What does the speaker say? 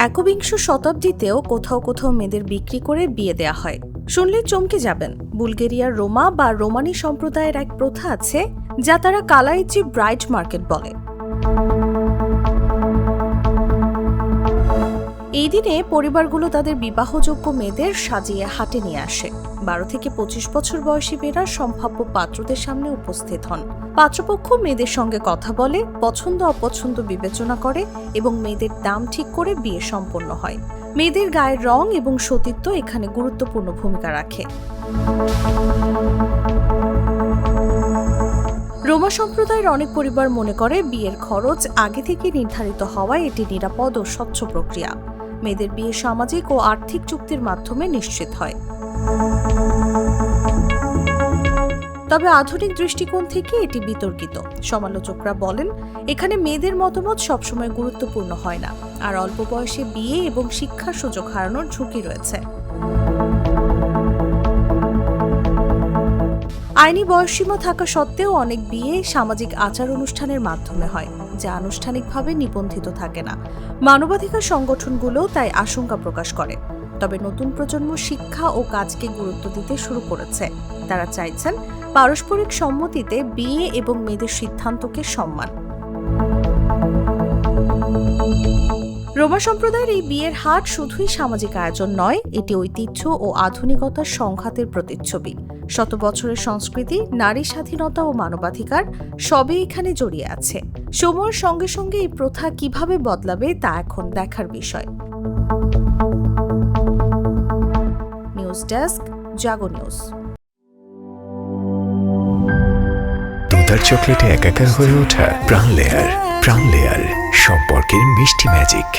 একবিংশ শতাব্দীতেও কোথাও কোথাও মেয়েদের বিক্রি করে বিয়ে দেয়া হয়। শুনলে চমকে যাবেন, বুলগেরিয়ার রোমা বা রোমানি সম্প্রদায়ের এক প্রথা আছে যা তারা কালাইচি ব্রাইড মার্কেট বলে। এই দিনে পরিবারগুলো তাদের বিবাহযোগ্য মেয়েদের সাজিয়ে হাটে নিয়ে আসে। 12 থেকে 25 বছর বয়সী মেয়েরা সম্ভাব্য পাত্রদের সামনে উপস্থিত হন। পাত্রপক্ষ মেয়েদের সঙ্গে কথা বলে, পছন্দ অপছন্দ বিবেচনা করে এবং মেয়েদের দাম ঠিক করে বিয়ে সম্পন্ন হয়। মেয়েদের গায়ের রং এবং সতীত্ব এখানে গুরুত্বপূর্ণ ভূমিকা রাখে। রোমা সম্প্রদায়ের অনেক পরিবার মনে করে বিয়ের খরচ আগে থেকে নির্ধারিত হওয়ায় এটি নিরাপদ ও স্বচ্ছ প্রক্রিয়া। মেয়েদের বিয়ে সামাজিক ও আর্থিক চুক্তির মাধ্যমে নিশ্চিত হয়। তবে আধুনিক দৃষ্টিকোণ থেকে এটি বিতর্কিত। সমালোচকরা বলেন, এখানে মেয়েদের মতামত সবসময় গুরুত্বপূর্ণ হয় না, আর অল্প বয়সে বিয়ে এবং শিক্ষার সুযোগ হারানোর ঝুঁকি রয়েছে। আইনি বয়সসীমা থাকা সত্ত্বেও অনেক বিয়ে সামাজিক আচার অনুষ্ঠানের মাধ্যমে হয়, যা আনুষ্ঠানিকভাবে নিবন্ধিত থাকে না। মানবাধিকার সংগঠনগুলোও তাই আশঙ্কা প্রকাশ করে। তবে নতুন প্রজন্ম শিক্ষা ও কাজকে গুরুত্ব দিতে শুরু করেছে। তারা চাইছেন পারস্পরিক সম্মতিতে বিয়ে এবং মেয়েদের সিদ্ধান্তকে সম্মান। রোমা সম্প্রদায়ের এই বিয়ের হাট শুধুই সামাজিক আয়োজন নয়, এটি ঐতিহ্য ও আধুনিকতার সংঘাতের প্রতিচ্ছবি। শত বছরের সংস্কৃতি, নারী স্বাধীনতা ও মানবাধিকার সবই এখানে জড়িয়ে আছে। সময়ের সঙ্গে সঙ্গে এই প্রথা কিভাবে বদলাবে তা এখন দেখার বিষয়। নিউজ ডেস্ক, জাগো নিউজ। দুধার চকলেটে একাকার হয়ে ওঠা প্রাণ লেয়ার সম্পর্কের মিষ্টি ম্যাজিক।